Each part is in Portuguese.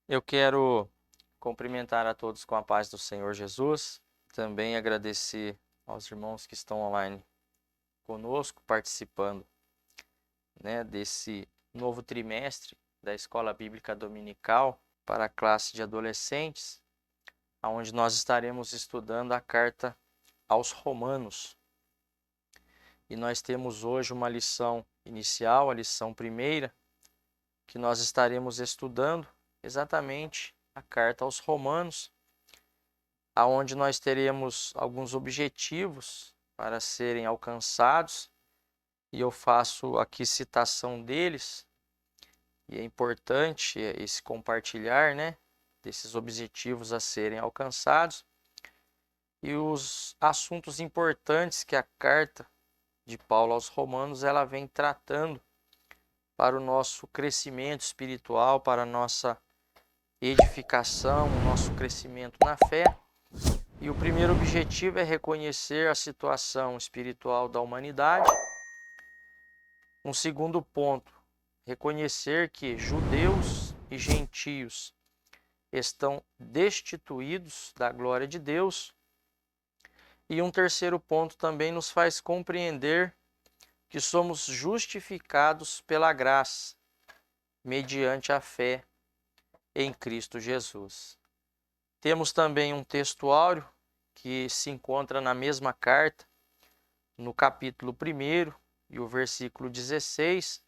Eu quero cumprimentar a todos com a paz do Senhor Jesus. Também agradecer aos irmãos que estão online conosco, participando, desse novo trimestre da Escola Bíblica Dominical para a classe de adolescentes, onde nós estaremos estudando a carta aos Romanos. E nós temos hoje uma lição inicial, a lição primeira, que nós estaremos estudando exatamente a carta aos Romanos, aonde nós teremos alguns objetivos para serem alcançados, e eu faço aqui citação deles, e é importante esse compartilhar, desses objetivos a serem alcançados, e os assuntos importantes que a carta de Paulo aos Romanos ela vem tratando para o nosso crescimento espiritual, para a nossa edificação, o nosso crescimento na fé. E o primeiro objetivo é reconhecer a situação espiritual da humanidade. Um segundo ponto, reconhecer que judeus e gentios estão destituídos da glória de Deus. E um terceiro ponto também nos faz compreender que somos justificados pela graça, mediante a fé em Cristo Jesus. Temos também um textuário que se encontra na mesma carta, no capítulo 1 e o versículo 16,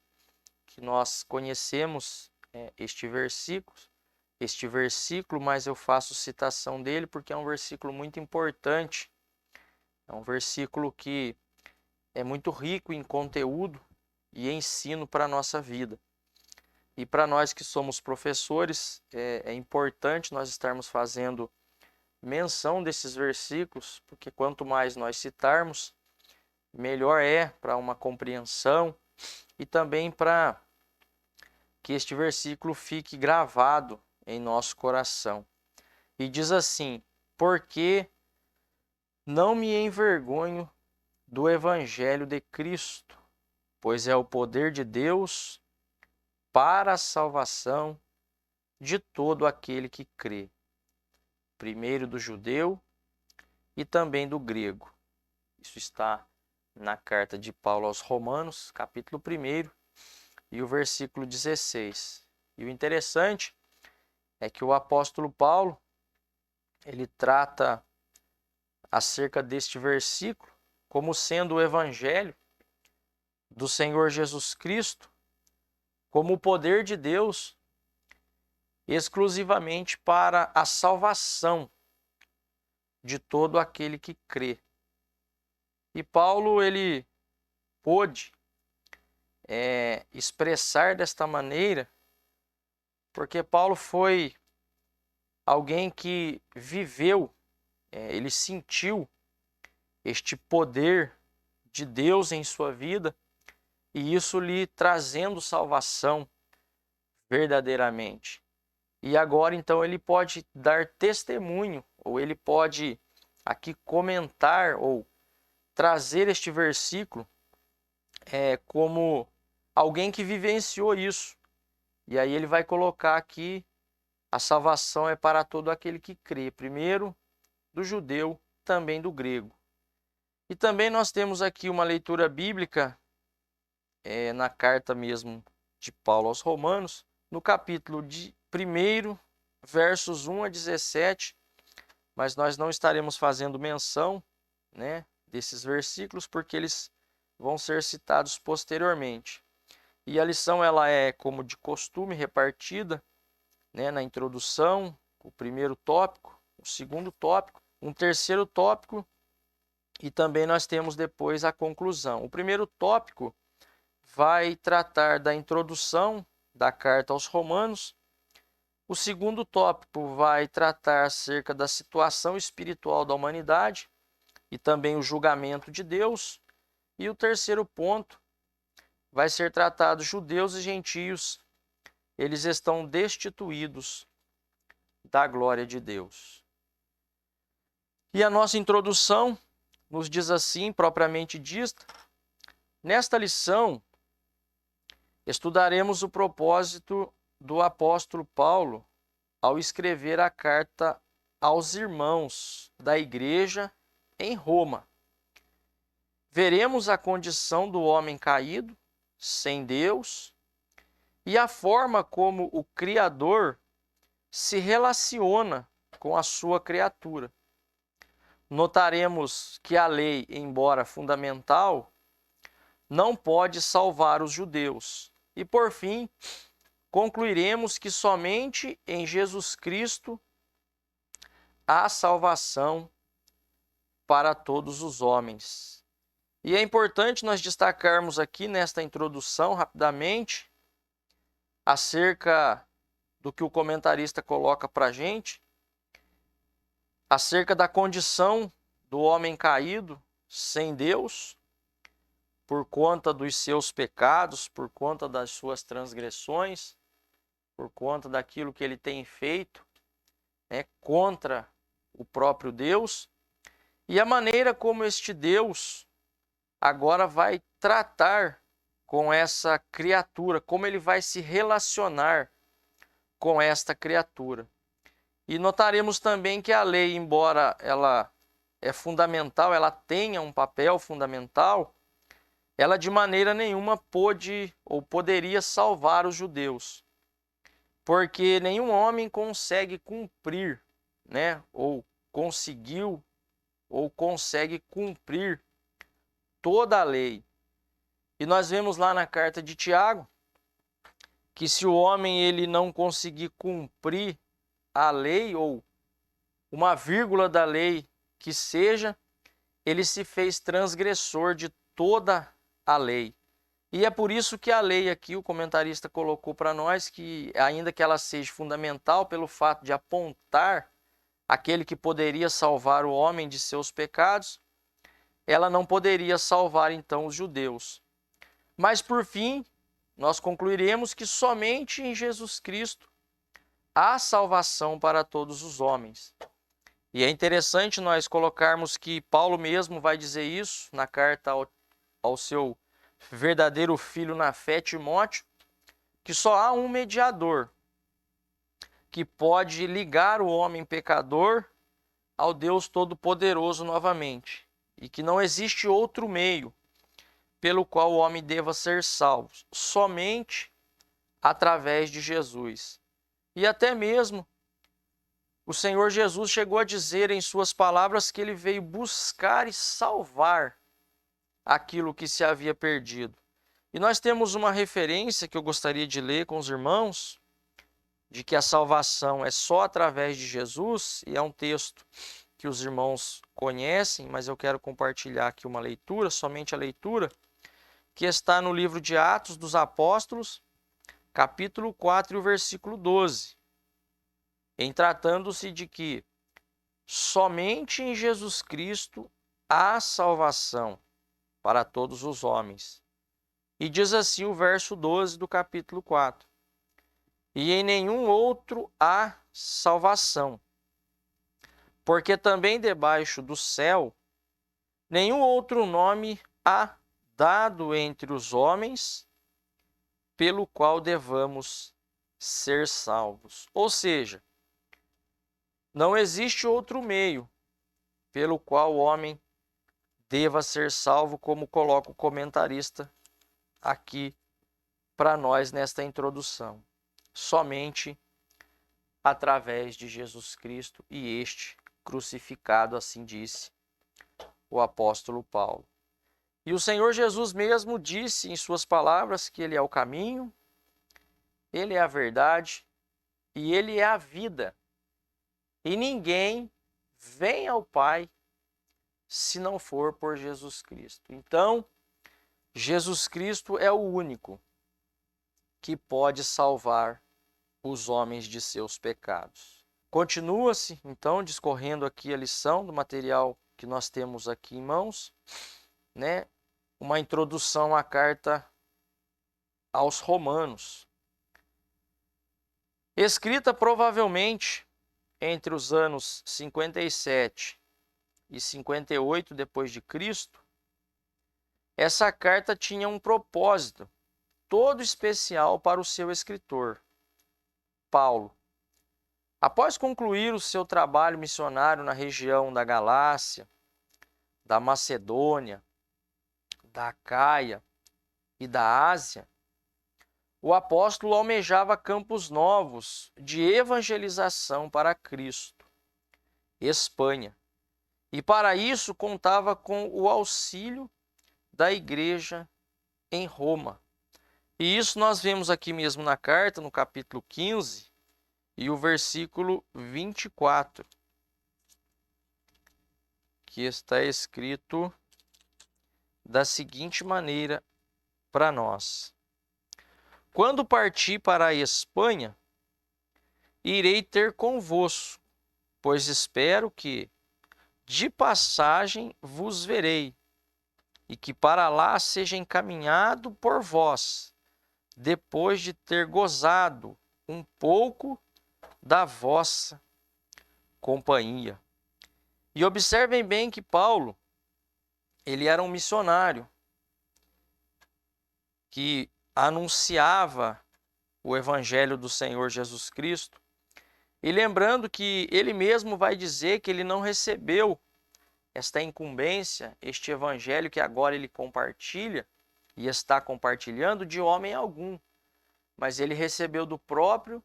que nós conhecemos este versículo, mas eu faço citação dele porque é um versículo muito importante. É um versículo que é muito rico em conteúdo e ensino para a nossa vida. E para nós que somos professores, é importante nós estarmos fazendo menção desses versículos, porque quanto mais nós citarmos, melhor é para uma compreensão e também para que este versículo fique gravado em nosso coração. E diz assim: porque não me envergonho do evangelho de Cristo, pois é o poder de Deus para a salvação de todo aquele que crê, primeiro do judeu e também do grego. Isso está na carta de Paulo aos Romanos, capítulo 1 e o versículo 16. E o interessante é que o apóstolo Paulo, ele trata acerca deste versículo como sendo o evangelho do Senhor Jesus Cristo, como o poder de Deus exclusivamente para a salvação de todo aquele que crê. E Paulo, ele pôde expressar desta maneira, porque Paulo foi alguém que viveu, ele sentiu este poder de Deus em sua vida, e isso lhe trazendo salvação verdadeiramente. E agora, então, ele pode dar testemunho, ou ele pode aqui comentar, ou trazer este versículo como alguém que vivenciou isso. E aí ele vai colocar aqui: a salvação é para todo aquele que crê, primeiro do judeu, também do grego. E também nós temos aqui uma leitura bíblica na carta mesmo de Paulo aos Romanos, no capítulo 1, versos 1 a 17, mas nós não estaremos fazendo menção desses versículos porque eles vão ser citados posteriormente. E a lição ela é, como de costume, repartida na introdução, o primeiro tópico, o segundo tópico, um terceiro tópico, e também nós temos depois a conclusão. O primeiro tópico vai tratar da introdução da carta aos Romanos. O segundo tópico vai tratar acerca da situação espiritual da humanidade e também o julgamento de Deus. E o terceiro ponto vai ser tratado judeus e gentios. Eles estão destituídos da glória de Deus. E a nossa introdução nos diz assim, propriamente dita: nesta lição estudaremos o propósito do apóstolo Paulo ao escrever a carta aos irmãos da igreja em Roma. Veremos a condição do homem caído, sem Deus, e a forma como o Criador se relaciona com a sua criatura. Notaremos que a lei, embora fundamental, não pode salvar os judeus. E, por fim, concluiremos que somente em Jesus Cristo há salvação para todos os homens. E é importante nós destacarmos aqui nesta introdução, rapidamente, acerca do que o comentarista coloca para a gente, acerca da condição do homem caído, sem Deus, por conta dos seus pecados, por conta das suas transgressões, por conta daquilo que ele tem feito, contra o próprio Deus, e a maneira como este Deus agora vai tratar com essa criatura, como ele vai se relacionar com esta criatura. E notaremos também que a lei, embora ela é fundamental, ela tenha um papel fundamental, ela de maneira nenhuma pôde ou poderia salvar os judeus, porque nenhum homem consegue cumprir, ou conseguiu ou consegue cumprir toda a lei. E nós vemos lá na carta de Tiago que se o homem ele não conseguir cumprir a lei ou uma vírgula da lei que seja, ele se fez transgressor de toda a lei. E é por isso que a lei aqui, o comentarista colocou para nós que, ainda que ela seja fundamental pelo fato de apontar aquele que poderia salvar o homem de seus pecados, ela não poderia salvar então os judeus. Mas por fim, nós concluiremos que somente em Jesus Cristo há salvação para todos os homens. E é interessante nós colocarmos que Paulo mesmo vai dizer isso na carta ao seu verdadeiro filho na fé, Timóteo, que só há um mediador que pode ligar o homem pecador ao Deus Todo-Poderoso novamente, e que não existe outro meio pelo qual o homem deva ser salvo, somente através de Jesus. E até mesmo o Senhor Jesus chegou a dizer em suas palavras que ele veio buscar e salvar aquilo que se havia perdido. E nós temos uma referência que eu gostaria de ler com os irmãos, de que a salvação é só através de Jesus, e é um texto que os irmãos conhecem, mas eu quero compartilhar aqui uma leitura, somente a leitura, que está no livro de Atos dos Apóstolos, capítulo 4 e o versículo 12. Em tratando-se de que somente em Jesus Cristo há salvação para todos os homens. E diz assim o verso 12 do capítulo 4. E em nenhum outro há salvação, porque também debaixo do céu nenhum outro nome há dado entre os homens pelo qual devamos ser salvos. Ou seja, não existe outro meio pelo qual o homem deva ser salvo, como coloca o comentarista aqui para nós nesta introdução. Somente através de Jesus Cristo e este crucificado, assim disse o apóstolo Paulo. E o Senhor Jesus mesmo disse em suas palavras que ele é o caminho, ele é a verdade e ele é a vida. E ninguém vem ao Pai se não for por Jesus Cristo. Então, Jesus Cristo é o único que pode salvar os homens de seus pecados. Continua-se, então, discorrendo aqui a lição do material que nós temos aqui em mãos, uma introdução à carta aos Romanos. Escrita provavelmente entre os anos 57 e 58 depois de Cristo, essa carta tinha um propósito todo especial para o seu escritor, Paulo. Após concluir o seu trabalho missionário na região da Galácia, da Macedônia, da Acaia e da Ásia, o apóstolo almejava campos novos de evangelização para Cristo, Espanha, e para isso contava com o auxílio da igreja em Roma. E isso nós vemos aqui mesmo na carta, no capítulo 15 e o versículo 24, que está escrito da seguinte maneira para nós: quando partir para a Espanha, irei ter convosco, pois espero que de passagem vos verei, e que para lá seja encaminhado por vós, depois de ter gozado um pouco da vossa companhia. E observem bem que Paulo, ele era um missionário que anunciava o evangelho do Senhor Jesus Cristo. E lembrando que ele mesmo vai dizer que ele não recebeu esta incumbência, este evangelho que agora ele compartilha e está compartilhando de homem algum, mas ele recebeu do próprio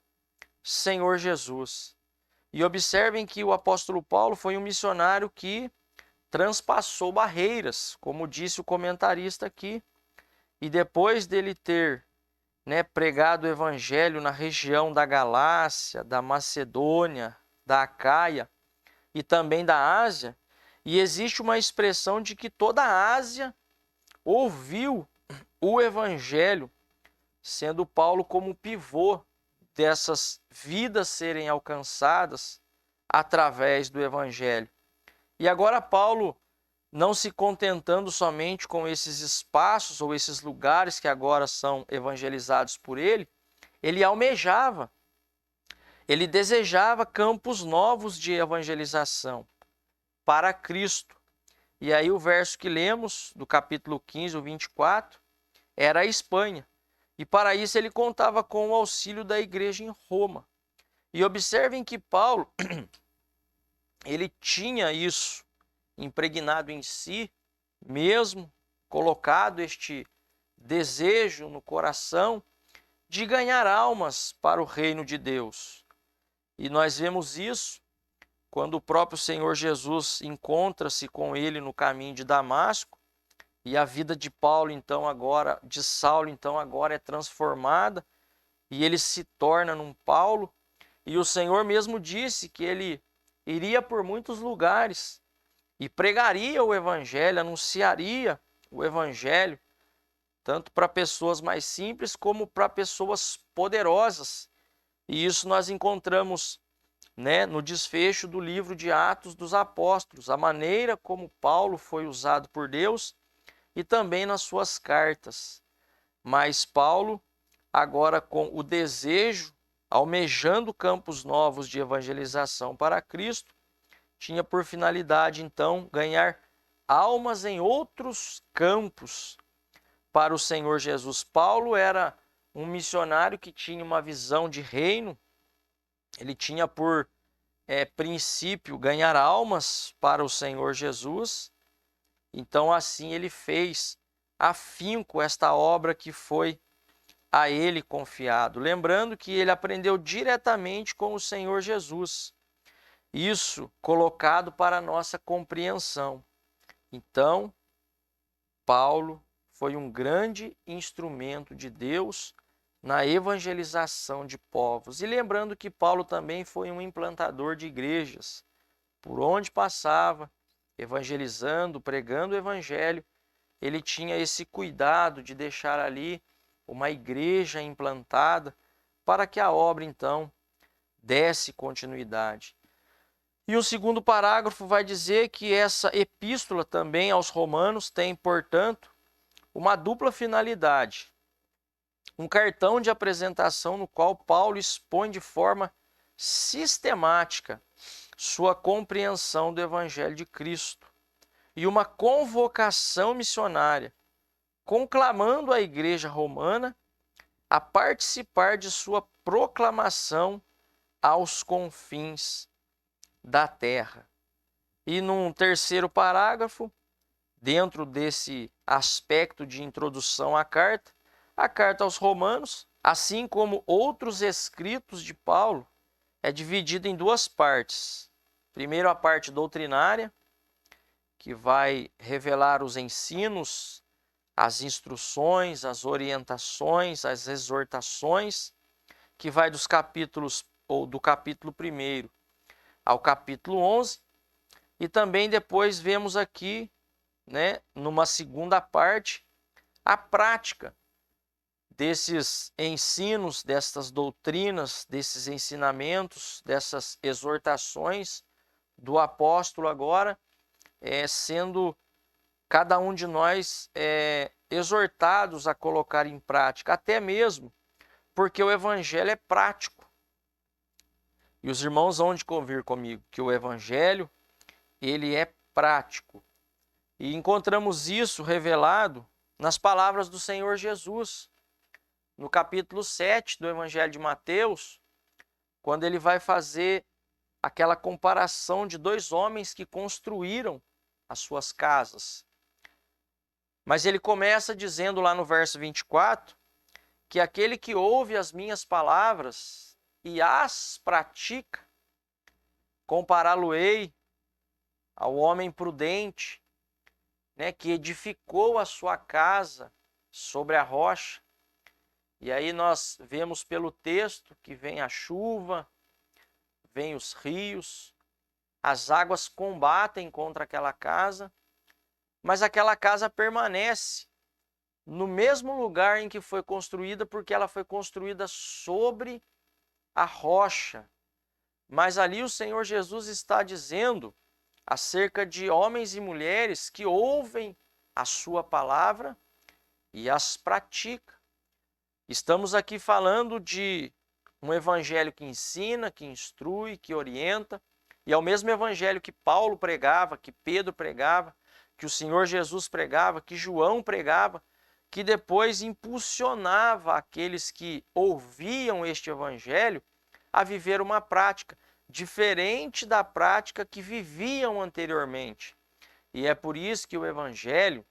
Senhor Jesus. E observem que o apóstolo Paulo foi um missionário que transpassou barreiras, como disse o comentarista aqui, e depois dele ter pregado o evangelho na região da Galácia, da Macedônia, da Acaia e também da Ásia, e existe uma expressão de que toda a Ásia ouviu o evangelho, sendo Paulo como pivô dessas vidas serem alcançadas através do evangelho. E agora Paulo, não se contentando somente com esses espaços ou esses lugares que agora são evangelizados por ele, ele almejava, ele desejava campos novos de evangelização para Cristo. E aí o verso que lemos, do capítulo 15, o 24, era a Espanha. E para isso ele contava com o auxílio da igreja em Roma. E observem que Paulo, ele tinha isso impregnado em si, mesmo colocado este desejo no coração de ganhar almas para o reino de Deus. E nós vemos isso quando o próprio Senhor Jesus encontra-se com ele no caminho de Damasco, e a vida de Paulo, então, agora, de Saulo, então, agora é transformada, e ele se torna num Paulo, e o Senhor mesmo disse que ele iria por muitos lugares e pregaria o evangelho, anunciaria o evangelho, tanto para pessoas mais simples como para pessoas poderosas. E isso nós encontramos no desfecho do livro de Atos dos Apóstolos, a maneira como Paulo foi usado por Deus e também nas suas cartas. Mas Paulo, agora com o desejo, almejando campos novos de evangelização para Cristo, tinha por finalidade, então, ganhar almas em outros campos para o Senhor Jesus. Paulo era um missionário que tinha uma visão de reino, ele tinha por princípio ganhar almas para o Senhor Jesus. Então, assim ele fez afinco esta obra que foi a ele confiado. Lembrando que ele aprendeu diretamente com o Senhor Jesus. Isso colocado para a nossa compreensão. Então, Paulo foi um grande instrumento de Deus na evangelização de povos. E lembrando que Paulo também foi um implantador de igrejas. Por onde passava, evangelizando, pregando o evangelho, ele tinha esse cuidado de deixar ali uma igreja implantada para que a obra, então, desse continuidade. E o segundo parágrafo vai dizer que essa epístola também aos Romanos tem, portanto, uma dupla finalidade. Um cartão de apresentação no qual Paulo expõe de forma sistemática sua compreensão do Evangelho de Cristo. E uma convocação missionária, conclamando a igreja romana a participar de sua proclamação aos confins da terra. E num terceiro parágrafo, dentro desse aspecto de introdução à carta aos Romanos, assim como outros escritos de Paulo, é dividida em duas partes. Primeiro, a parte doutrinária, que vai revelar os ensinos, as instruções, as orientações, as exortações, que vai dos capítulos, ou do capítulo 1 ao capítulo 11. E também depois vemos aqui, numa segunda parte, a prática desses ensinos, dessas doutrinas, desses ensinamentos, dessas exortações do apóstolo agora, sendo cada um de nós exortados a colocar em prática, até mesmo porque o evangelho é prático. E os irmãos vão de convir comigo que o evangelho, ele é prático. E encontramos isso revelado nas palavras do Senhor Jesus, no capítulo 7 do Evangelho de Mateus, quando ele vai fazer aquela comparação de dois homens que construíram as suas casas. Mas ele começa dizendo lá no verso 24, que aquele que ouve as minhas palavras e as pratica, compará-lo-ei ao homem prudente, que edificou a sua casa sobre a rocha. E aí nós vemos pelo texto que vem a chuva, vem os rios, as águas combatem contra aquela casa, mas aquela casa permanece no mesmo lugar em que foi construída, porque ela foi construída sobre a rocha. Mas ali o Senhor Jesus está dizendo acerca de homens e mulheres que ouvem a sua palavra e as praticam. Estamos aqui falando de um evangelho que ensina, que instrui, que orienta, e é o mesmo evangelho que Paulo pregava, que Pedro pregava, que o Senhor Jesus pregava, que João pregava, que depois impulsionava aqueles que ouviam este evangelho a viver uma prática diferente da prática que viviam anteriormente. E é por isso que o evangelho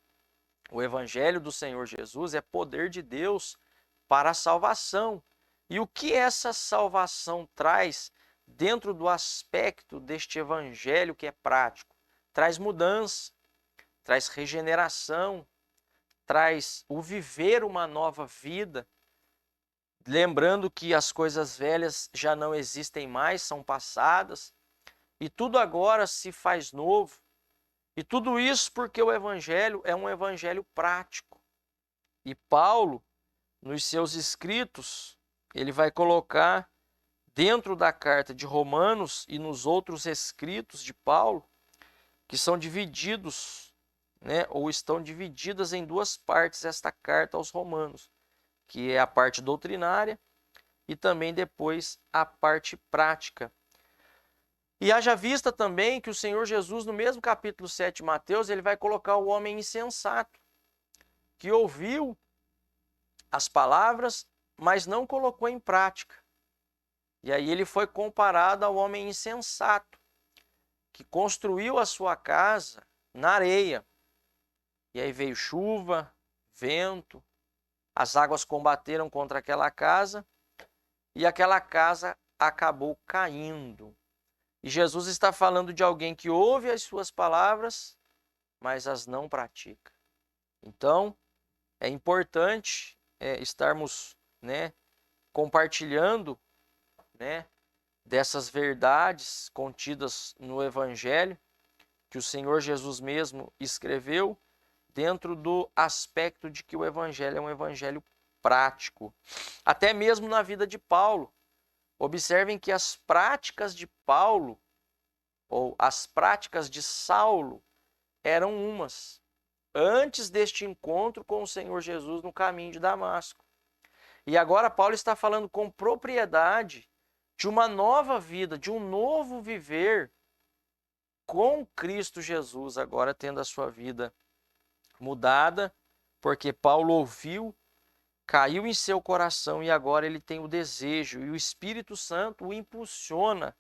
do Senhor Jesus é poder de Deus para a salvação. E o que essa salvação traz dentro do aspecto deste evangelho que é prático? Traz mudança, traz regeneração, traz o viver uma nova vida, lembrando que as coisas velhas já não existem mais, são passadas, e tudo agora se faz novo. E tudo isso porque o evangelho é um evangelho prático. E Paulo, nos seus escritos, ele vai colocar dentro da carta de Romanos e nos outros escritos de Paulo, que são divididos, ou estão divididas em duas partes esta carta aos Romanos, que é a parte doutrinária e também depois a parte prática. E haja vista também que o Senhor Jesus, no mesmo capítulo 7 de Mateus, ele vai colocar o homem insensato, que ouviu as palavras, mas não colocou em prática. E aí ele foi comparado ao homem insensato, que construiu a sua casa na areia. E aí veio chuva, vento, as águas combateram contra aquela casa e aquela casa acabou caindo. E Jesus está falando de alguém que ouve as suas palavras, mas as não pratica. Então, é importante estarmos compartilhando dessas verdades contidas no Evangelho, que o Senhor Jesus mesmo escreveu, dentro do aspecto de que o Evangelho é um Evangelho prático. Até mesmo na vida de Paulo. Observem que as práticas de Paulo, ou as práticas de Saulo, eram umas, antes deste encontro com o Senhor Jesus no caminho de Damasco. E agora Paulo está falando com propriedade de uma nova vida, de um novo viver com Cristo Jesus, agora tendo a sua vida mudada, porque Paulo ouviu caiu em seu coração e agora ele tem o desejo, e o Espírito Santo o impulsiona,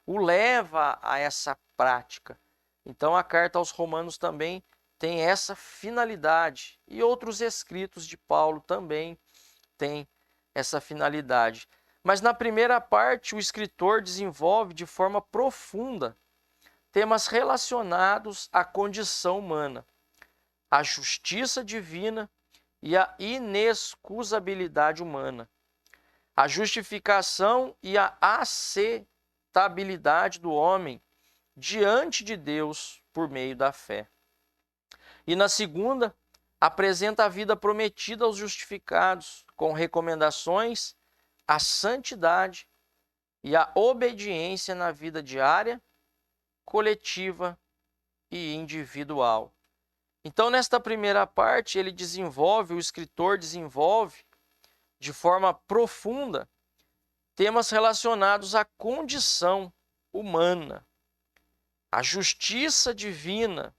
o leva a essa prática. Então a carta aos Romanos também tem essa finalidade, e outros escritos de Paulo também têm essa finalidade. Mas na primeira parte, o escritor desenvolve de forma profunda temas relacionados à condição humana, à justiça divina e à inexcusabilidade humana, a justificação e a aceitabilidade do homem diante de Deus por meio da fé. E na segunda, apresenta a vida prometida aos justificados, com recomendações à santidade e à obediência na vida diária, coletiva e individual. Então, nesta primeira parte, o escritor desenvolve de forma profunda temas relacionados à condição humana, à justiça divina,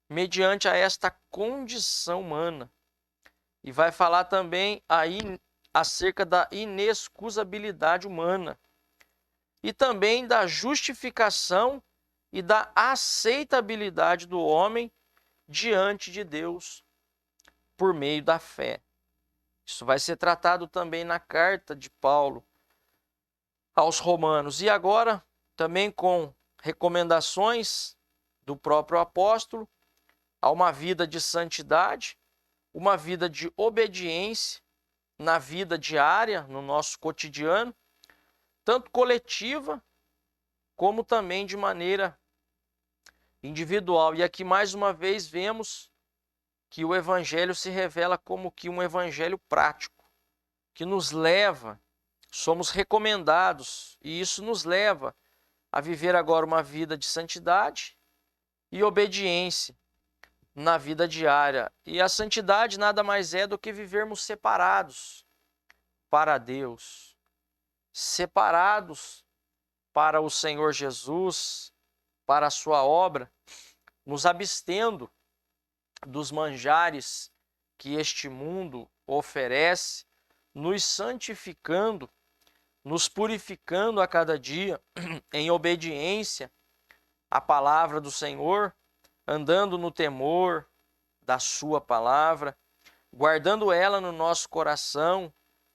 mediante a esta condição humana. E vai falar também aí acerca da inexcusabilidade humana e também da justificação e da aceitabilidade do homem diante de Deus por meio da fé. Isso vai ser tratado também na carta de Paulo aos Romanos. E agora, também com recomendações do próprio apóstolo a uma vida de santidade, uma vida de obediência na vida diária, no nosso cotidiano, tanto coletiva como também de maneira individual. E aqui mais uma vez vemos que o evangelho se revela como que um evangelho prático, que nos leva, somos recomendados, e isso nos leva a viver agora uma vida de santidade e obediência na vida diária. E a santidade nada mais é do que vivermos separados para Deus, separados para o Senhor Jesus, para a sua obra, nos abstendo dos manjares que este mundo oferece, nos santificando, nos purificando a cada dia em obediência à palavra do Senhor, andando no temor da sua palavra, guardando ela no nosso coração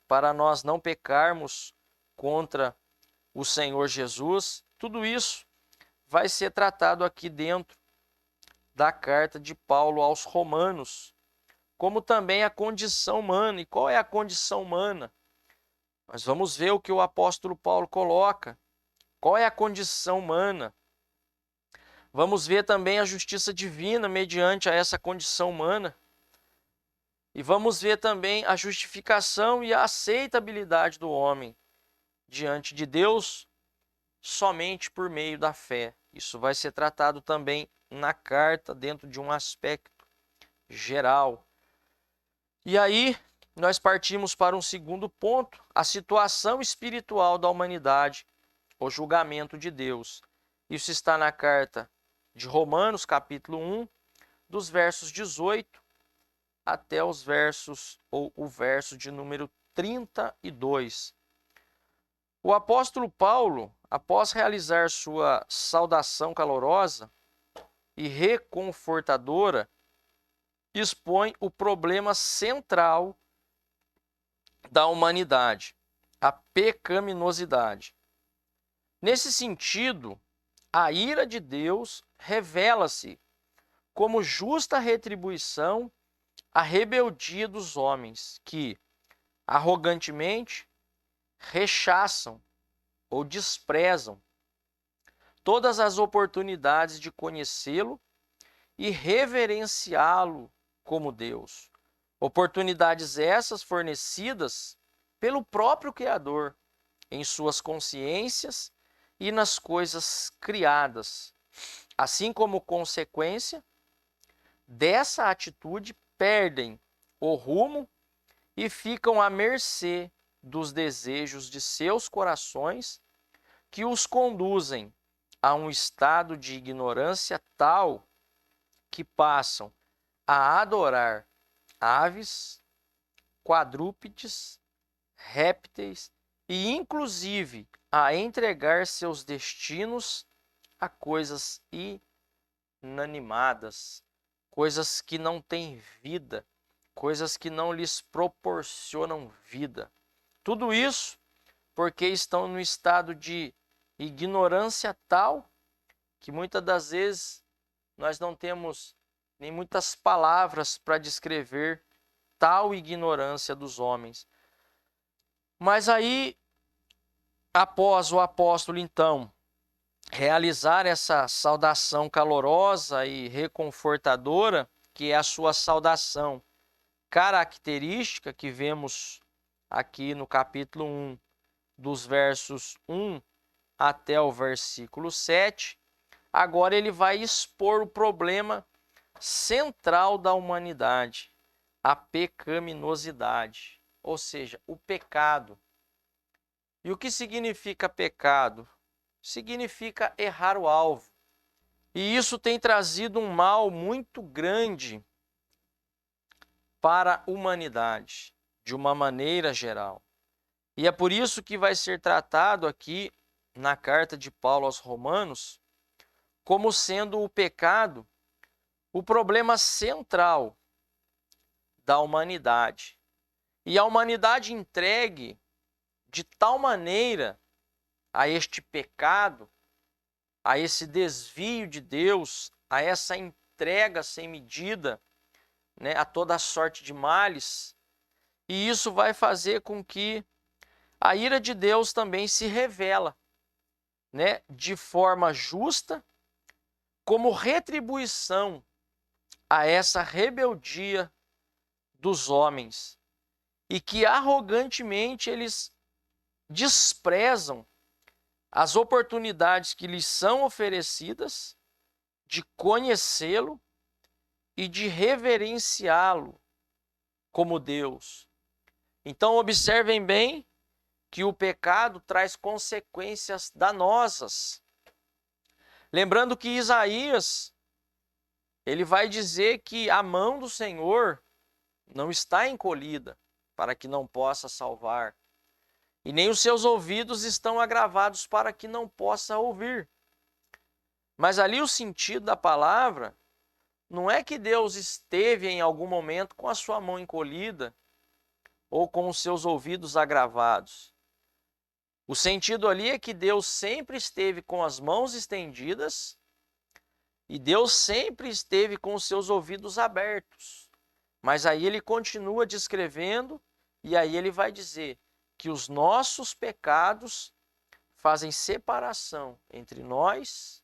para nós não pecarmos contra o Senhor Jesus. Tudo isso vai ser tratado aqui dentro da carta de Paulo aos Romanos, como também a condição humana. E qual é a condição humana? Nós vamos ver o que o apóstolo Paulo coloca. Qual é a condição humana? Vamos ver também a justiça divina mediante a essa condição humana. E vamos ver também a justificação e a aceitabilidade do homem diante de Deus somente por meio da fé. Isso vai ser tratado também na carta dentro de um aspecto geral. E aí nós partimos para um segundo ponto, a situação espiritual da humanidade, o julgamento de Deus. Isso está na carta de Romanos, capítulo 1, dos versos 18 até os versos, ou o verso de número 32. O apóstolo Paulo, após realizar sua saudação calorosa e reconfortadora, expõe o problema central da humanidade, a pecaminosidade. Nesse sentido, a ira de Deus revela-se como justa retribuição à rebeldia dos homens que, arrogantemente, rechaçam ou desprezam todas as oportunidades de conhecê-lo e reverenciá-lo como Deus. Oportunidades essas fornecidas pelo próprio Criador em suas consciências e nas coisas criadas. Assim como consequência dessa atitude, perdem o rumo e ficam à mercê dos desejos de seus corações, que os conduzem a um estado de ignorância tal que passam a adorar aves, quadrúpedes, répteis e inclusive a entregar seus destinos a coisas inanimadas, coisas que não têm vida, coisas que não lhes proporcionam vida. Tudo isso porque estão no estado de ignorância tal que muitas das vezes nós não temos nem muitas palavras para descrever tal ignorância dos homens. Mas aí, após o apóstolo, então, realizar essa saudação calorosa e reconfortadora, que é a sua saudação característica, que vemos aqui no capítulo 1, dos versos 1 até o versículo 7, agora ele vai expor o problema central da humanidade, a pecaminosidade, ou seja, o pecado. E o que significa pecado? Significa errar o alvo. E isso tem trazido um mal muito grande para a humanidade, de uma maneira geral. E é por isso que vai ser tratado aqui na carta de Paulo aos Romanos como sendo o pecado o problema central da humanidade. E a humanidade entregue de tal maneira a este pecado, a esse desvio de Deus, a essa entrega sem medida, né, a toda sorte de males, e isso vai fazer com que a ira de Deus também se revela, né, de forma justa, como retribuição a essa rebeldia dos homens, e que arrogantemente eles desprezam as oportunidades que lhes são oferecidas de conhecê-lo e de reverenciá-lo como Deus. Então, observem bem que o pecado traz consequências danosas. Lembrando que Isaías, ele vai dizer que a mão do Senhor não está encolhida para que não possa salvar, e nem os seus ouvidos estão agravados para que não possa ouvir. Mas ali o sentido da palavra não é que Deus esteve em algum momento com a sua mão encolhida ou com os seus ouvidos agravados. O sentido ali é que Deus sempre esteve com as mãos estendidas e Deus sempre esteve com os seus ouvidos abertos. Mas aí ele continua descrevendo e aí ele vai dizer que os nossos pecados fazem separação entre nós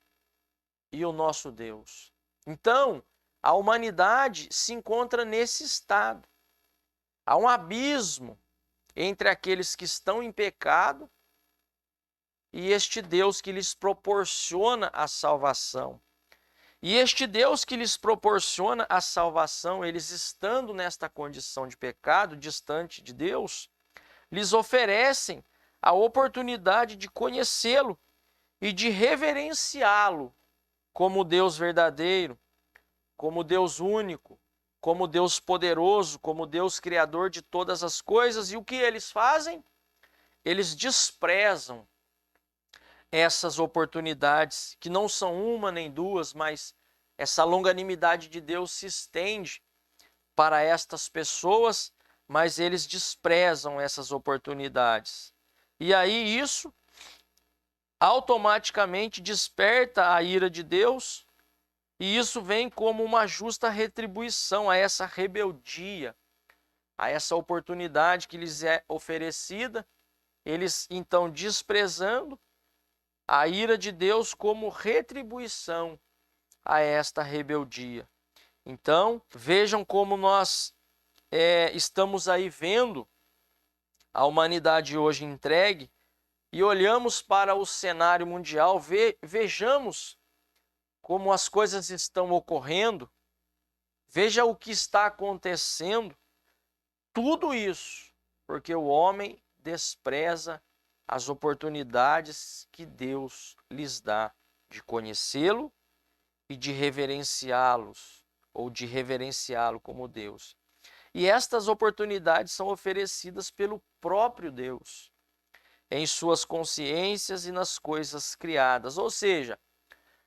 e o nosso Deus. Então, a humanidade se encontra nesse estado. Há um abismo entre aqueles que estão em pecado e este Deus que lhes proporciona a salvação. E este Deus que lhes proporciona a salvação, eles estando nesta condição de pecado, distante de Deus, lhes oferecem a oportunidade de conhecê-lo e de reverenciá-lo como Deus verdadeiro, como Deus único, como Deus poderoso, como Deus criador de todas as coisas. E o que eles fazem? Eles desprezam essas oportunidades, que não são uma nem duas, mas essa longanimidade de Deus se estende para estas pessoas, mas eles desprezam essas oportunidades. E aí isso automaticamente desperta a ira de Deus, e isso vem como uma justa retribuição a essa rebeldia, a essa oportunidade que lhes é oferecida. Eles então desprezando a ira de Deus como retribuição a esta rebeldia. Então, vejam como nós estamos aí vendo a humanidade hoje entregue e olhamos para o cenário mundial, vejamos como as coisas estão ocorrendo, veja o que está acontecendo, tudo isso porque o homem despreza as oportunidades que Deus lhes dá de conhecê-lo e de reverenciá-los, ou de reverenciá-lo como Deus. E estas oportunidades são oferecidas pelo próprio Deus, em suas consciências e nas coisas criadas. Ou seja,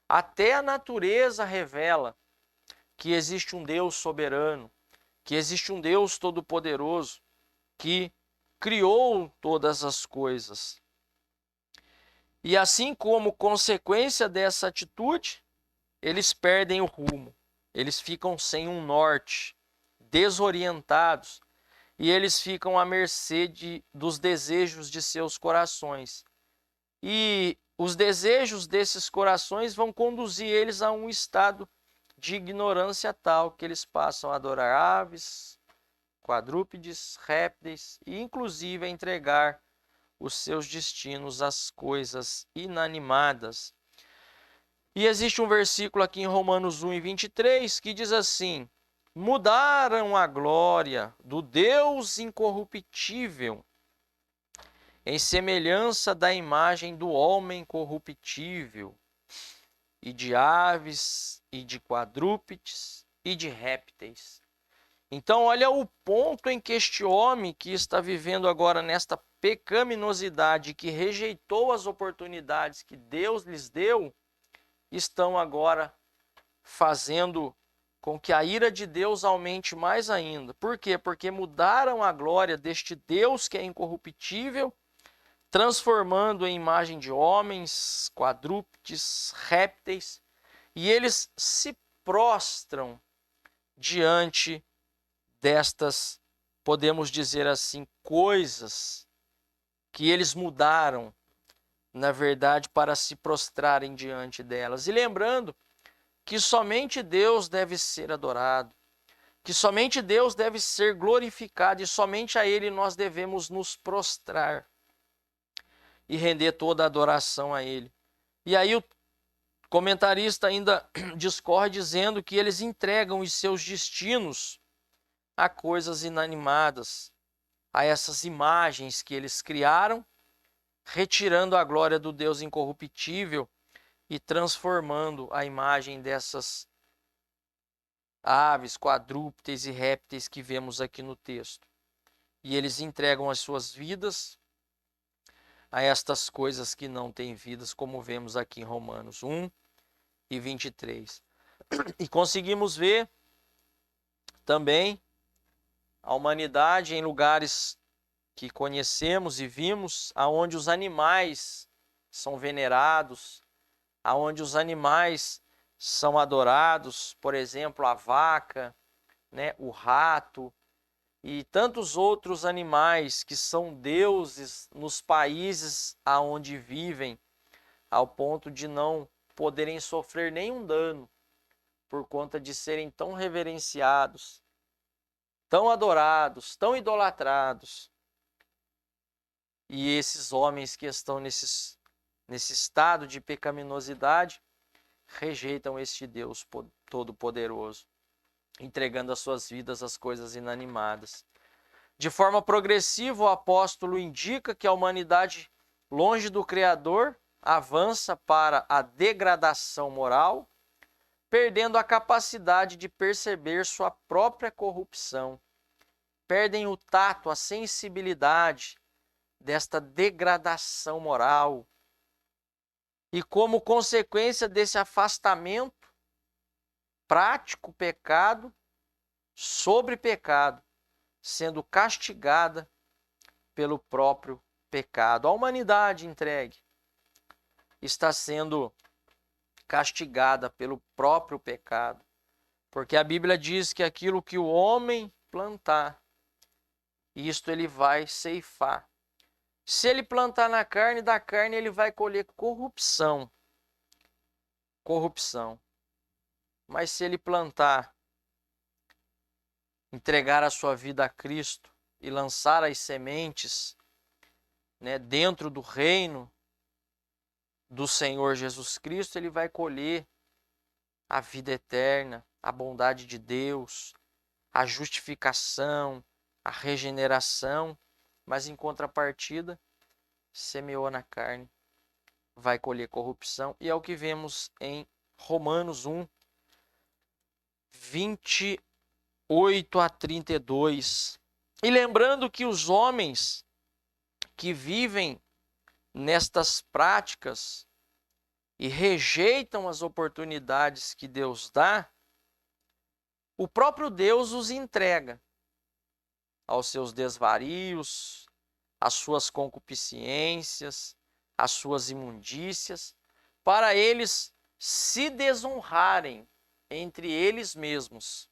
até a natureza revela que existe um Deus soberano, que existe um Deus todo-poderoso, que criou todas as coisas. E assim como consequência dessa atitude, eles perdem o rumo, eles ficam sem um norte, desorientados, e eles ficam à mercê dos desejos de seus corações. E os desejos desses corações vão conduzir eles a um estado de ignorância tal que eles passam a adorar aves, quadrúpedes, répteis e inclusive a entregar os seus destinos às coisas inanimadas. E existe um versículo aqui em Romanos 1:23 que diz assim: mudaram a glória do Deus incorruptível em semelhança da imagem do homem corruptível, e de aves, e de quadrúpedes, e de répteis. Então, olha o ponto em que este homem que está vivendo agora nesta pecaminosidade, que rejeitou as oportunidades que Deus lhes deu, estão agora fazendo com que a ira de Deus aumente mais ainda. Por quê? Porque mudaram a glória deste Deus que é incorruptível, transformando em imagem de homens, quadrúpedes, répteis, e eles se prostram diante destas, podemos dizer assim, coisas que eles mudaram, na verdade, para se prostrarem diante delas. E lembrando que somente Deus deve ser adorado, que somente Deus deve ser glorificado e somente a Ele nós devemos nos prostrar e render toda a adoração a Ele. E aí o comentarista ainda discorre dizendo que eles entregam os seus destinos a coisas inanimadas, a essas imagens que eles criaram, retirando a glória do Deus incorruptível e transformando a imagem dessas aves, quadrúpedes e répteis que vemos aqui no texto. E eles entregam as suas vidas a estas coisas que não têm vidas, como vemos aqui em Romanos 1:23. E conseguimos ver também a humanidade em lugares que conhecemos e vimos, aonde os animais são venerados, aonde os animais são adorados, por exemplo, a vaca, né, o rato e tantos outros animais que são deuses nos países aonde vivem, ao ponto de não poderem sofrer nenhum dano por conta de serem tão reverenciados, tão adorados, tão idolatrados. E esses homens que estão nesse estado de pecaminosidade rejeitam este Deus Todo-Poderoso, entregando as suas vidas às coisas inanimadas. De forma progressiva, o apóstolo indica que a humanidade, longe do Criador, avança para a degradação moral, perdendo a capacidade de perceber sua própria corrupção. Perdem o tato, a sensibilidade desta degradação moral. E como consequência desse afastamento, prático pecado sobre pecado, sendo castigada pelo próprio pecado. A humanidade entregue está sendo castigada pelo próprio pecado, porque a Bíblia diz que aquilo que o homem plantar, isto ele vai ceifar. Se ele plantar na carne, da carne ele vai colher corrupção. Corrupção. Mas se ele plantar, entregar a sua vida a Cristo e lançar as sementes, né, dentro do reino do Senhor Jesus Cristo, ele vai colher a vida eterna, a bondade de Deus, a justificação, a regeneração, mas em contrapartida, semeou na carne, vai colher corrupção, e é o que vemos em Romanos 1:28. 8 a 32. E lembrando que os homens que vivem nestas práticas e rejeitam as oportunidades que Deus dá, o próprio Deus os entrega aos seus desvarios, às suas concupiscências, às suas imundícias, para eles se desonrarem entre eles mesmos.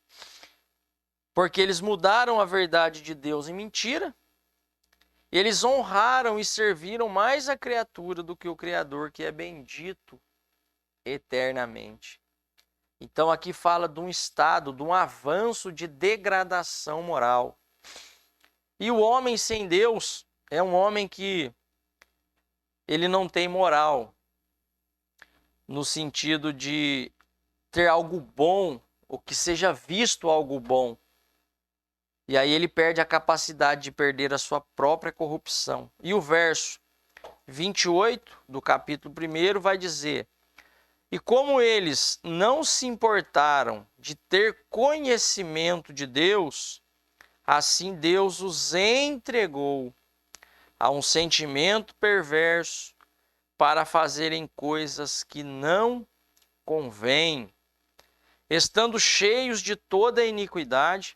Porque eles mudaram a verdade de Deus em mentira, eles honraram e serviram mais a criatura do que o Criador, que é bendito eternamente. Então aqui fala de um estado, de um avanço de degradação moral. E o homem sem Deus é um homem que ele não tem moral, no sentido de ter algo bom, ou que seja visto algo bom. E aí ele perde a capacidade de perder a sua própria corrupção. E o verso 28 do capítulo 1 vai dizer: e como eles não se importaram de ter conhecimento de Deus, assim Deus os entregou a um sentimento perverso para fazerem coisas que não convêm, estando cheios de toda a iniquidade,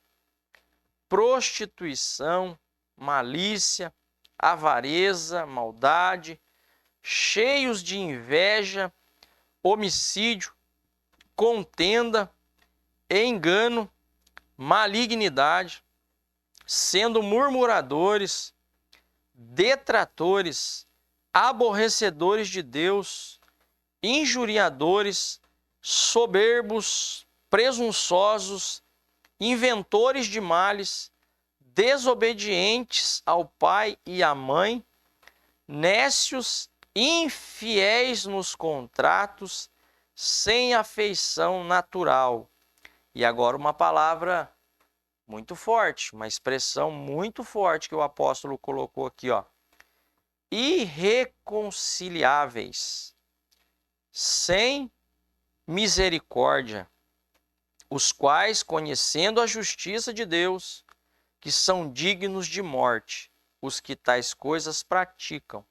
prostituição, malícia, avareza, maldade, cheios de inveja, homicídio, contenda, engano, malignidade, sendo murmuradores, detratores, aborrecedores de Deus, injuriadores, soberbos, presunçosos, inventores de males, desobedientes ao pai e à mãe, nécios, infiéis nos contratos, sem afeição natural. E agora uma palavra muito forte, uma expressão muito forte que o apóstolo colocou aqui, ó. Irreconciliáveis, sem misericórdia, os quais, conhecendo a justiça de Deus, que são dignos de morte, os que tais coisas praticam,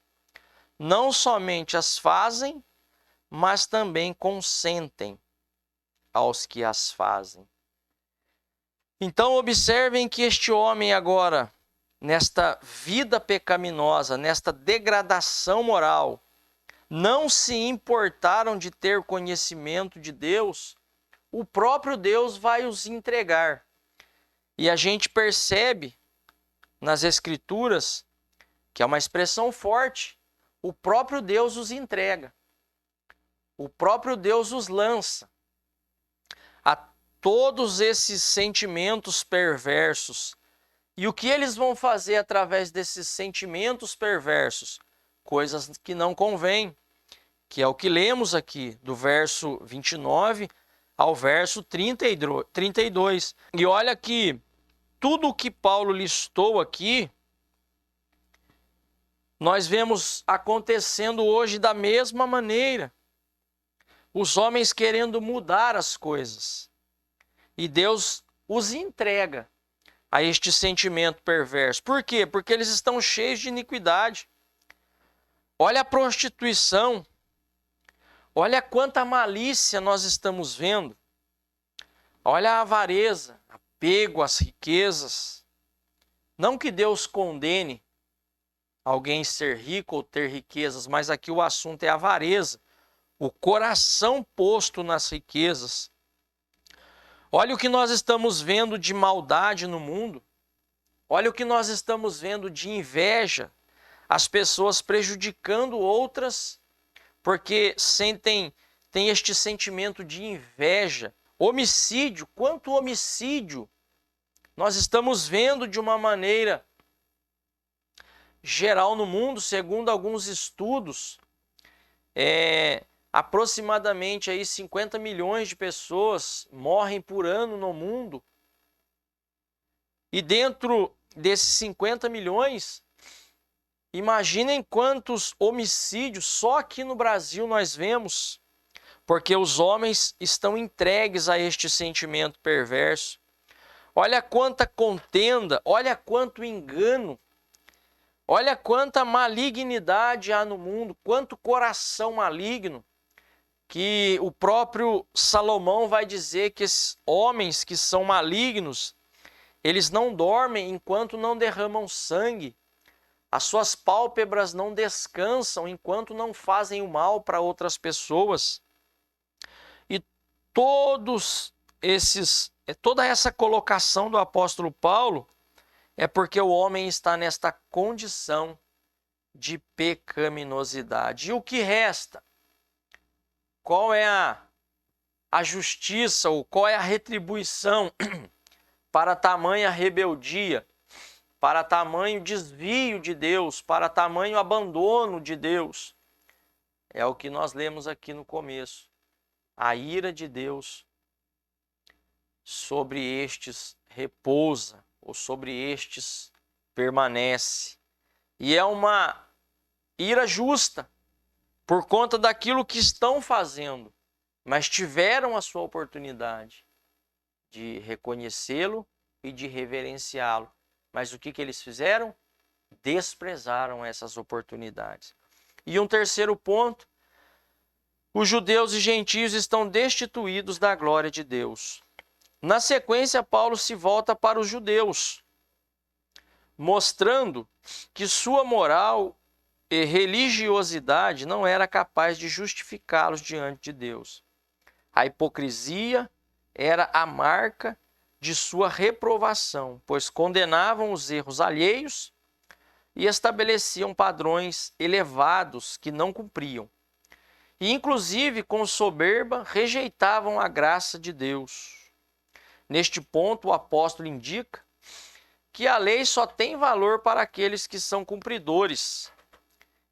não somente as fazem, mas também consentem aos que as fazem. Então observem que este homem agora, nesta vida pecaminosa, nesta degradação moral, não se importaram de ter conhecimento de Deus, o próprio Deus vai os entregar. E a gente percebe nas Escrituras que é uma expressão forte. O próprio Deus os entrega. O próprio Deus os lança a todos esses sentimentos perversos. E o que eles vão fazer através desses sentimentos perversos? Coisas que não convêm, que é o que lemos aqui, do verso 29 ao verso 32. E olha que tudo o que Paulo listou aqui, nós vemos acontecendo hoje da mesma maneira. Os homens querendo mudar as coisas. E Deus os entrega a este sentimento perverso. Por quê? Porque eles estão cheios de iniquidade. Olha a prostituição. Olha quanta malícia nós estamos vendo. Olha a avareza, apego às riquezas. Não que Deus condene alguém ser rico ou ter riquezas, mas aqui o assunto é a avareza. O coração posto nas riquezas. Olha o que nós estamos vendo de maldade no mundo. Olha o que nós estamos vendo de inveja. As pessoas prejudicando outras porque têm este sentimento de inveja. Homicídio, quanto homicídio nós estamos vendo de uma maneira geral no mundo, segundo alguns estudos, aproximadamente aí 50 milhões de pessoas morrem por ano no mundo. E dentro desses 50 milhões, imaginem quantos homicídios só aqui no Brasil nós vemos, porque os homens estão entregues a este sentimento perverso. Olha quanta contenda, olha quanto engano, olha quanta malignidade há no mundo, quanto coração maligno, que o próprio Salomão vai dizer que esses homens que são malignos, eles não dormem enquanto não derramam sangue. As suas pálpebras não descansam enquanto não fazem o mal para outras pessoas. E toda essa colocação do apóstolo Paulo é porque o homem está nesta condição de pecaminosidade. E o que resta? Qual é a justiça ou qual é a retribuição para tamanha rebeldia, para tamanho desvio de Deus, para tamanho abandono de Deus? É o que nós lemos aqui no começo. A ira de Deus sobre estes repousa, ou sobre estes permanece. E é uma ira justa, por conta daquilo que estão fazendo, mas tiveram a sua oportunidade de reconhecê-lo e de reverenciá-lo. Mas o que eles fizeram? Desprezaram essas oportunidades. E um terceiro ponto: os judeus e gentios estão destituídos da glória de Deus. Na sequência, Paulo se volta para os judeus, mostrando que sua moral e religiosidade não era capaz de justificá-los diante de Deus. A hipocrisia era a marca de sua reprovação, pois condenavam os erros alheios e estabeleciam padrões elevados que não cumpriam. E, inclusive, com soberba, rejeitavam a graça de Deus. Neste ponto, o apóstolo indica que a lei só tem valor para aqueles que são cumpridores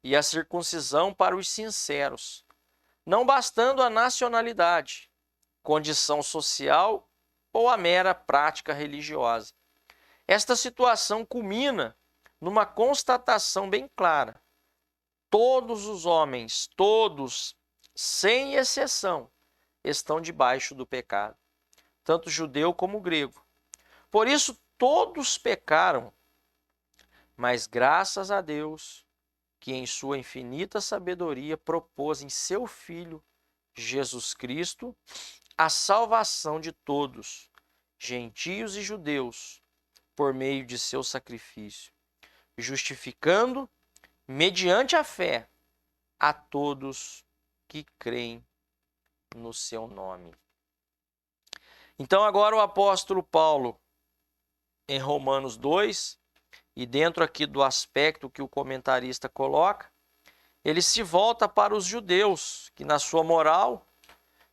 e a circuncisão para os sinceros, não bastando a nacionalidade, condição social ou a mera prática religiosa. Esta situação culmina numa constatação bem clara: todos os homens, todos, sem exceção, estão debaixo do pecado, tanto judeu como grego. Por isso, todos pecaram, mas graças a Deus, que em sua infinita sabedoria propôs em seu Filho, Jesus Cristo, a salvação de todos, gentios e judeus, por meio de seu sacrifício, justificando, mediante a fé, a todos que creem no seu nome. Então agora o apóstolo Paulo, em Romanos 2, e dentro aqui do aspecto que o comentarista coloca, ele se volta para os judeus, que na sua moral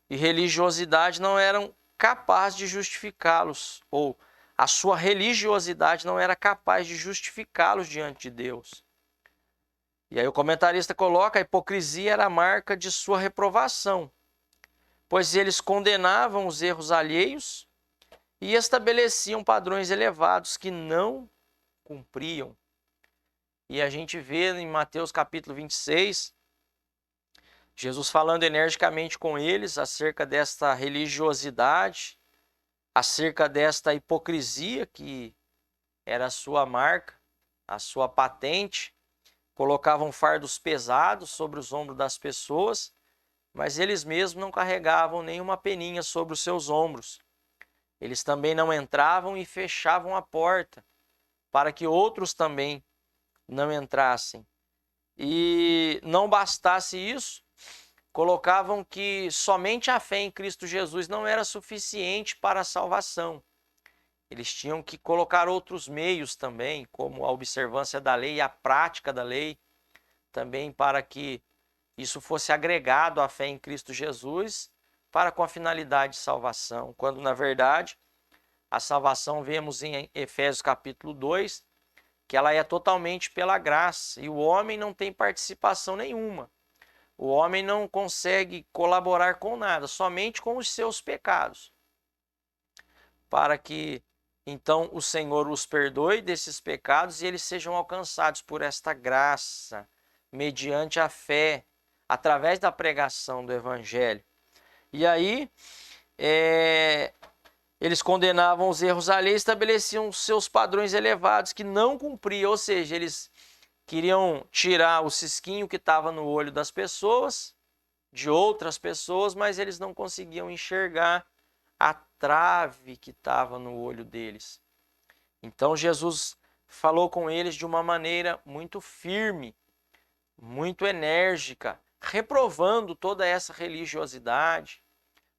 e religiosidade não eram capazes de justificá-los, ou a sua religiosidade não era capaz de justificá-los diante de Deus. E aí o comentarista coloca: a hipocrisia era a marca de sua reprovação, pois eles condenavam os erros alheios e estabeleciam padrões elevados que não cumpriam. E a gente vê em Mateus capítulo 26, Jesus falando energicamente com eles acerca desta religiosidade, acerca desta hipocrisia que era a sua marca, a sua patente. Colocavam fardos pesados sobre os ombros das pessoas, mas eles mesmos não carregavam nenhuma peninha sobre os seus ombros. Eles também não entravam e fechavam a porta, para que outros também não entrassem. E não bastasse isso, colocavam que somente a fé em Cristo Jesus não era suficiente para a salvação. Eles tinham que colocar outros meios também, como a observância da lei e a prática da lei, também para que isso fosse agregado à fé em Cristo Jesus, para com a finalidade de salvação. Quando, na verdade, a salvação vemos em Efésios capítulo 2, que ela é totalmente pela graça, e o homem não tem participação nenhuma. O homem não consegue colaborar com nada, somente com os seus pecados, para que então o Senhor os perdoe desses pecados e eles sejam alcançados por esta graça, mediante a fé, através da pregação do Evangelho. E aí, Eles condenavam os erros alheios, estabeleciam seus padrões elevados que não cumpriam, ou seja, eles queriam tirar o cisquinho que estava no olho das pessoas, de outras pessoas, mas eles não conseguiam enxergar a trave que estava no olho deles. Então Jesus falou com eles de uma maneira muito firme, muito enérgica, reprovando toda essa religiosidade,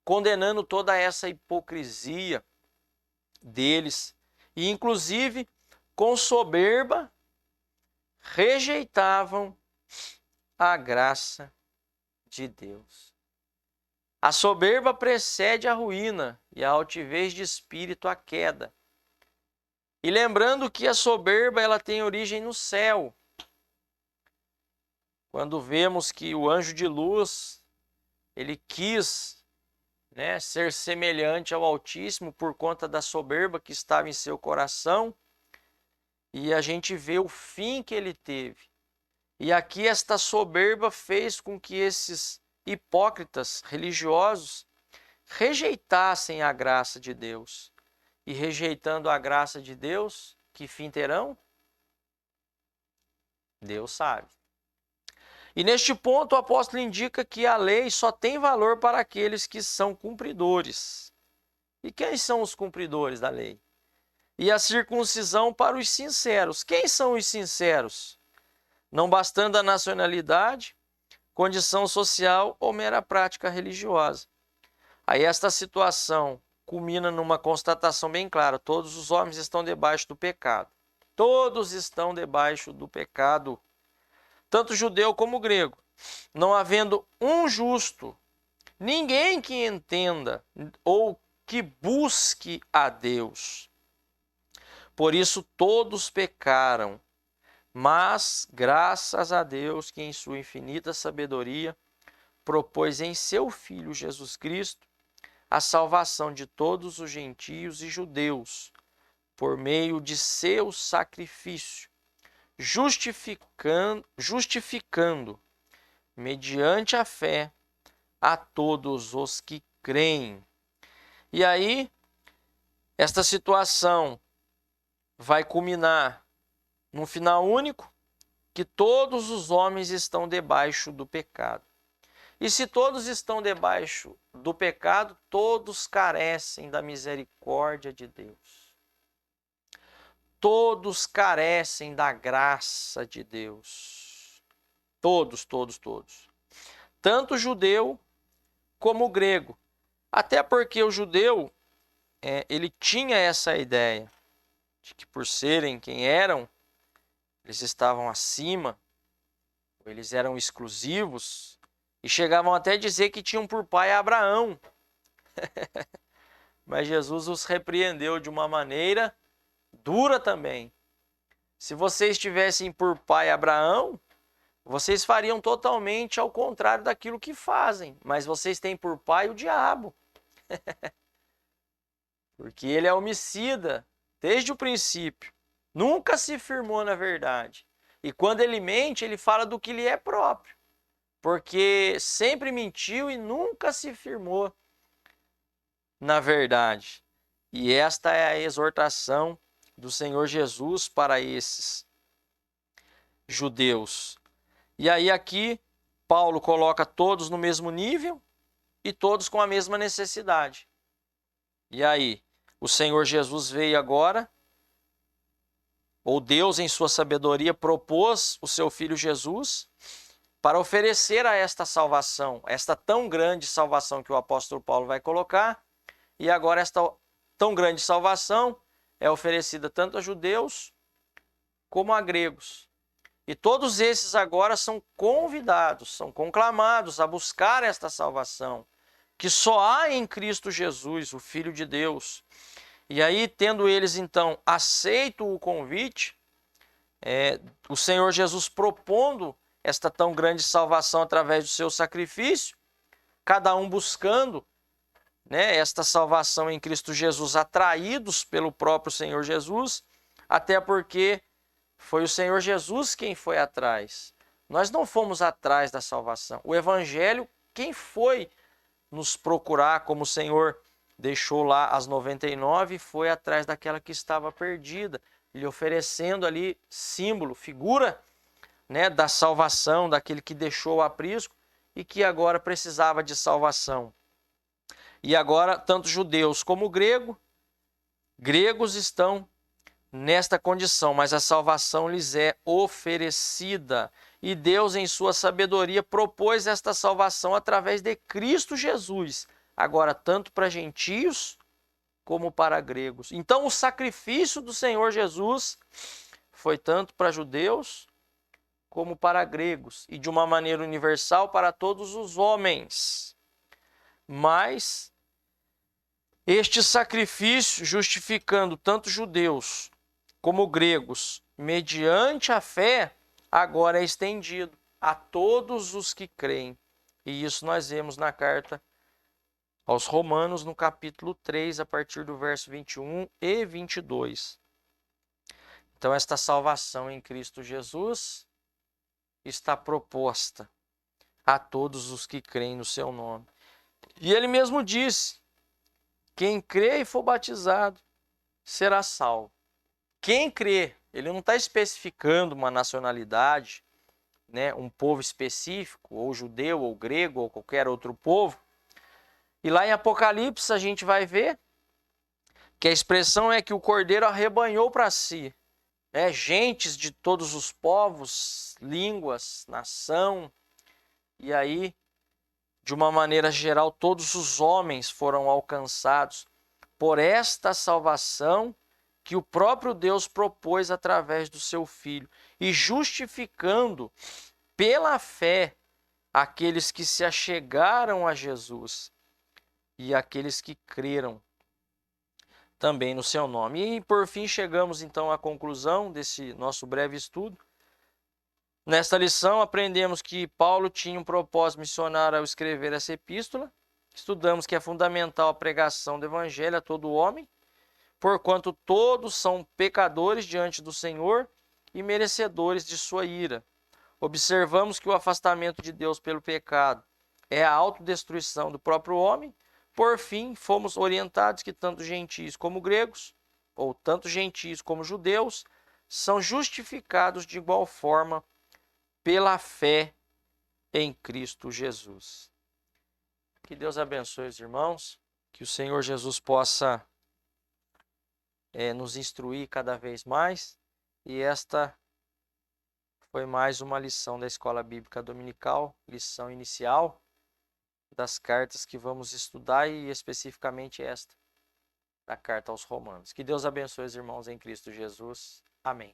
condenando toda essa hipocrisia deles e, inclusive, com soberba, rejeitavam a graça de Deus. A soberba precede a ruína e a altivez de espírito a queda. E lembrando que a soberba ela tem origem no céu. Quando vemos que o anjo de luz ele quis ser semelhante ao Altíssimo por conta da soberba que estava em seu coração. E a gente vê o fim que ele teve. E aqui esta soberba fez com que esses hipócritas religiosos rejeitassem a graça de Deus. E rejeitando a graça de Deus, que fim terão? Deus sabe. E neste ponto o apóstolo indica que a lei só tem valor para aqueles que são cumpridores. E quem são os cumpridores da lei? E a circuncisão para os sinceros. Quem são os sinceros? Não bastando a nacionalidade, condição social ou mera prática religiosa. Aí esta situação culmina numa constatação bem clara: todos os homens estão debaixo do pecado. Todos estão debaixo do pecado, tanto judeu como grego, não havendo um justo, ninguém que entenda ou que busque a Deus. Por isso todos pecaram, mas graças a Deus que em sua infinita sabedoria propôs em seu Filho Jesus Cristo a salvação de todos os gentios e judeus, por meio de seu sacrifício, justificando, mediante a fé, a todos os que creem. E aí, esta situação vai culminar num final único, que todos os homens estão debaixo do pecado. E se todos estão debaixo do pecado, todos carecem da misericórdia de Deus. Todos carecem da graça de Deus. Todos. Tanto o judeu como o grego. Até porque o judeu, ele tinha essa ideia de que por serem quem eram, eles estavam acima, eles eram exclusivos, e chegavam até a dizer que tinham por pai Abraão. Mas Jesus os repreendeu de uma maneira dura também. Se vocês tivessem por pai Abraão, vocês fariam totalmente ao contrário daquilo que fazem. Mas vocês têm por pai o diabo. Porque ele é homicida desde o princípio. Nunca se firmou na verdade. E quando ele mente, ele fala do que lhe é próprio. Porque sempre mentiu e nunca se firmou na verdade. E esta é a exortação do Senhor Jesus para esses judeus. E aí aqui, Paulo coloca todos no mesmo nível e todos com a mesma necessidade. E aí, o Senhor Jesus veio agora, ou Deus em sua sabedoria propôs o seu Filho Jesus para oferecer a esta salvação, esta tão grande salvação que o apóstolo Paulo vai colocar. E agora esta tão grande salvação é oferecida tanto a judeus como a gregos. E todos esses agora são convidados, são conclamados a buscar esta salvação, que só há em Cristo Jesus, o Filho de Deus. E aí, tendo eles então aceito o convite, o Senhor Jesus propondo esta tão grande salvação através do seu sacrifício, cada um buscando esta salvação em Cristo Jesus, atraídos pelo próprio Senhor Jesus, até porque foi o Senhor Jesus quem foi atrás. Nós não fomos atrás da salvação. O Evangelho, quem foi nos procurar, como o Senhor deixou lá as 99 e foi atrás daquela que estava perdida, lhe oferecendo ali símbolo, figura, né, da salvação, daquele que deixou o aprisco e que agora precisava de salvação. E agora, tanto judeus como gregos estão nesta condição, mas a salvação lhes é oferecida. E Deus, em sua sabedoria, propôs esta salvação através de Cristo Jesus, agora tanto para gentios como para gregos. Então, o sacrifício do Senhor Jesus foi tanto para judeus como para gregos, e de uma maneira universal para todos os homens. Mas este sacrifício, justificando tanto judeus como gregos, mediante a fé, agora é estendido a todos os que creem. E isso nós vemos na carta aos Romanos, no capítulo 3, a partir do verso 21 e 22. Então, esta salvação em Cristo Jesus está proposta a todos os que creem no seu nome. E ele mesmo disse: quem crê e for batizado será salvo. Quem crê, ele não está especificando uma nacionalidade, né, um povo específico, ou judeu, ou grego, ou qualquer outro povo. E lá em Apocalipse a gente vai ver que a expressão é que o Cordeiro arrebanhou para si, né, gentes de todos os povos, línguas, nação, e aí, de uma maneira geral, todos os homens foram alcançados por esta salvação que o próprio Deus propôs através do seu Filho, e justificando pela fé aqueles que se achegaram a Jesus e aqueles que creram também no seu nome. E por fim chegamos então à conclusão desse nosso breve estudo. Nesta lição aprendemos que Paulo tinha um propósito missionário ao escrever essa epístola. Estudamos que é fundamental a pregação do evangelho a todo homem, porquanto todos são pecadores diante do Senhor e merecedores de sua ira. Observamos que o afastamento de Deus pelo pecado é a autodestruição do próprio homem. Por fim, fomos orientados que tanto gentios como gregos, ou tanto gentios como judeus, são justificados de igual forma pela fé em Cristo Jesus. Que Deus abençoe os irmãos, que o Senhor Jesus possa nos instruir cada vez mais. E esta foi mais uma lição da Escola Bíblica Dominical, lição inicial das cartas que vamos estudar, e especificamente esta, da carta aos Romanos. Que Deus abençoe os irmãos em Cristo Jesus. Amém.